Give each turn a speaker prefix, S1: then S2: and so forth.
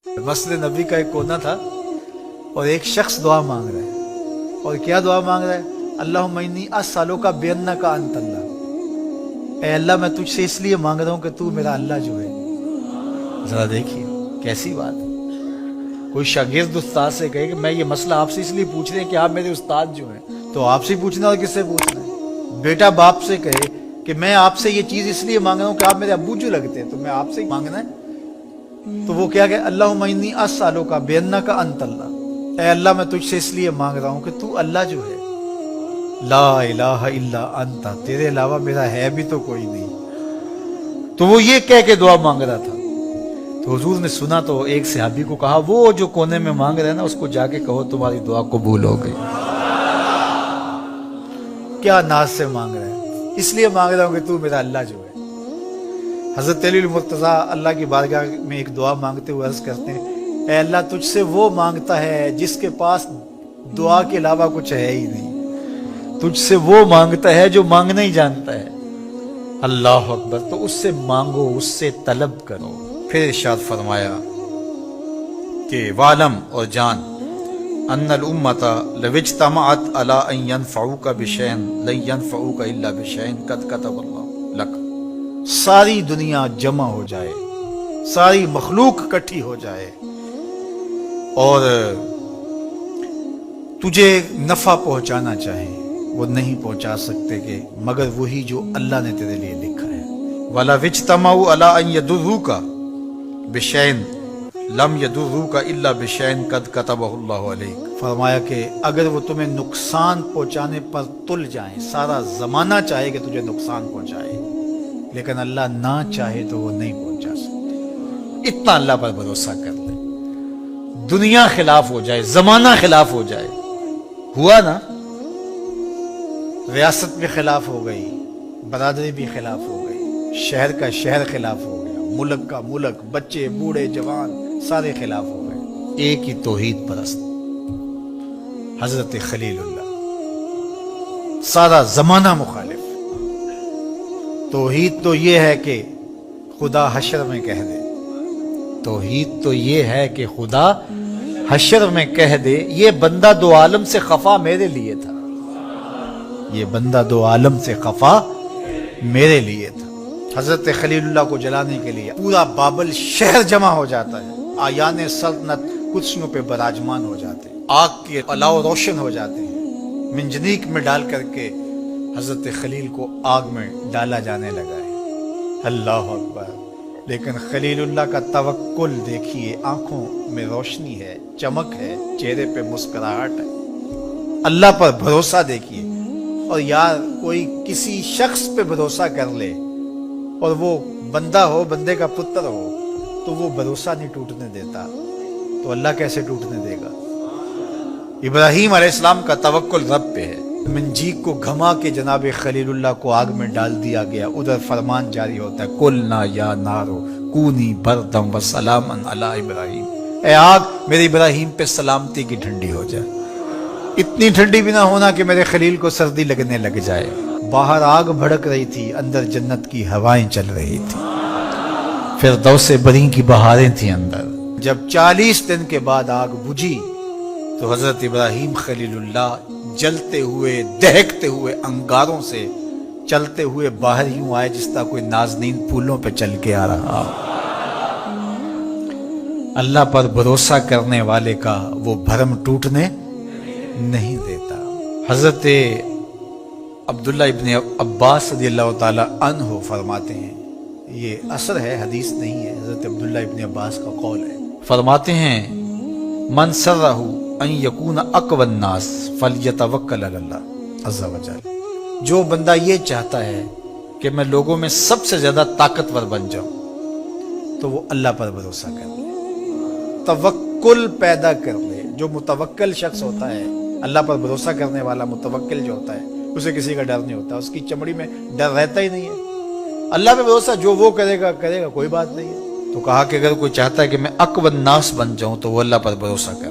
S1: मस्जिद नबी का एक कोना था और एक शख्स दुआ मांग रहा है। और क्या दुआ मांग रहा है? अल्लाहुम्मा इन्नी अस्सअलुका बिअन्नका अंतल्लाह। ऐ अल्लाह, मैं तुझसे इसलिए मांग रहा हूँ कि तू मेरा अल्लाह जो है। जरा देखिए कैसी बात है। कोई शागिर्द उस्ताद से कहे कि मैं ये मसला आपसे इसलिए पूछ रहे हैं कि आप मेरे उस्ताद जो हैं, तो आपसे पूछना और किससे पूछना है? बेटा बाप से कहे कि मैं आपसे ये चीज इसलिए मांग रहा हूँ कि आप मेरे अब्बू जो लगते हैं, तो मैं आपसे ही मांगना है। तो वो क्या कहे? अल्लाहुम्मा इन्नी अस्सअलुका बिअन्नका अंतल्लाह। ऐ अल्लाह, मैं तुझसे इसलिए मांग रहा हूँ कि तू अल्लाह जो है। ला इलाहा इल्ला अंता, तेरे अलावा मेरा है भी तो कोई नहीं। तो वो ये कह के दुआ मांग रहा था। तो हुजूर ने सुना तो एक सहाबी को कहा, वो जो कोने में मांग रहे हैं ना, उसको जाके कहो तुम्हारी दुआ कबूल हो गई। क्या नाज से मांग रहे हैं? इसलिए मांग रहा हूं कि तू मेरा अल्लाह जो है। हजरत अली मुर्तजा अल्लाह की बारगाह में एक दुआ मांगते हुए अर्ज करते हैं, ऐ अल्लाह, तुझसे वो मांगता है जिसके पास दुआ के अलावा कुछ है ही नहीं। तुझसे वो मांगता है जो मांगना ही जानता है। अल्लाह अकबर। तो उससे मांगो, उससे तलब करो। फिर इरशाद फरमाया कि वालम, और जान, अन्नल उम्मता लविज्तमअत अला अन यनफऊका बिशैइन लन यनफऊका इल्ला बिशैइन कद कतबल्लाहु लक। सारी दुनिया जमा हो जाए, सारी मखलूक इकट्ठी हो जाए और तुझे नफा पहुंचाना चाहे, वो नहीं पहुंचा सकते कि मगर वही जो अल्लाह ने तेरे लिए लिखा है। वला विज्तमउ अला अन यदुर्रुका बिशैइन लम यदुर्रुका इल्ला बिशैइन कद कतबहुल्लाहु अलैक। फरमाया कि अगर वो तुम्हें नुकसान पहुंचाने पर तुल जाएं, सारा जमाना चाहे कि तुझे नुकसान पहुंचाए, लेकिन अल्लाह ना चाहे तो वो नहीं पहुंचा सकते। इतना अल्लाह पर भरोसा कर ले। दुनिया खिलाफ हो जाए, जमाना खिलाफ हो जाए, हुआ ना? रियासत भी खिलाफ हो गई, बरादरी भी खिलाफ हो गई, शहर का शहर खिलाफ हो गया, मुल्क का मुल्क, बच्चे बूढ़े जवान सारे खिलाफ हो गए। एक ही तौहीद परस्त हजरत खलीलुल्लाह, सारा जमाना मुखालिफ। तौहीद तो ये है कि खुदा हशर में कह दे, तौहीद तो ये है कि खुदा हशर में कह दे, ये बंदा दो आलम से खफा मेरे लिए था, ये बंदा दो आलम से खफा मेरे लिए था। हजरत खलीलुल्लाह को जलाने के लिए पूरा बाबल शहर जमा हो जाता है। आयाने सल्तनत कुर्सियों पे बराजमान हो जाते हैं, आग के अलाव रोशन हो जाते हैं। मिंजनीक में डाल करके हजरत खलील को आग में डाला जाने लगा है। अल्लाह अकबर। लेकिन खलीलुल्लाह का तवक्कुल देखिए, आंखों में रोशनी है, चमक है, चेहरे पे मुस्कुराहट है। अल्लाह पर भरोसा देखिए। और यार, कोई किसी शख्स पे भरोसा कर ले और वो बंदा हो, बंदे का पुत्र हो, तो वो भरोसा नहीं टूटने देता, तो अल्लाह कैसे टूटने देगा? इब्राहीम अलैहिस्सलाम का तवक्कुल रब पे है। मंजीक को घमा के जनाब खलीलुल्लाह को आग में डाल दिया गया। उधर फरमान जारी होता है, कुलना या नारो कूनी बरदम व सलामन अला इब्राहीम। ए आग, मेरे इब्राहीम पे सलामती की ठंडी हो जाए। इतनी ठंडी भी ना होना कि मेरे खलील को सर्दी लगने लग जाए। बाहर आग भड़क रही थी, अंदर जन्नत की हवाएं चल रही थी, फिरदौस बरी की बहारें थी अंदर। जब 40 दिन के बाद आग बुझी तो हजरत इब्राहीम खलीलुल्लाह जलते हुए, दहकते हुए अंगारों से चलते हुए बाहर यूं आए जिस तरह कोई नाज़नीन फूलों पे चल के आ रहा। अल्लाह पर भरोसा करने वाले का वो भरम टूटने नहीं देता। हजरत अब्दुल्ला इब्ने अब्बास रज़ियल्लाहु ताला अन्हु फरमाते हैं, ये असर है, हदीस नहीं है, हजरत अब्दुल्ला इब्ने अब्बास का कौल है। फरमाते हैं, मन सर्रहु अन यकून अक़वन नास फलयतवक्कल अल्लाह अज़्ज़ा वजल। जो बंदा ये चाहता है कि मैं लोगों में सबसे ज्यादा ताकतवर बन जाऊं, तो वो अल्लाह पर भरोसा कर ले, तवक्कुल पैदा कर ले। जो मुतवक्किल शख्स होता है, अल्लाह पर भरोसा करने वाला मुतवक्किल जो होता है, उसे किसी का डर नहीं होता, उसकी चमड़ी में डर रहता ही नहीं है। अल्लाह पे भरोसा, जो वो करेगा करेगा, कोई बात नहीं है। तो कहा कि अगर कोई चाहता है कि मैं अक़वन नास बन जाऊं, तो वो अल्लाह पर भरोसा करे।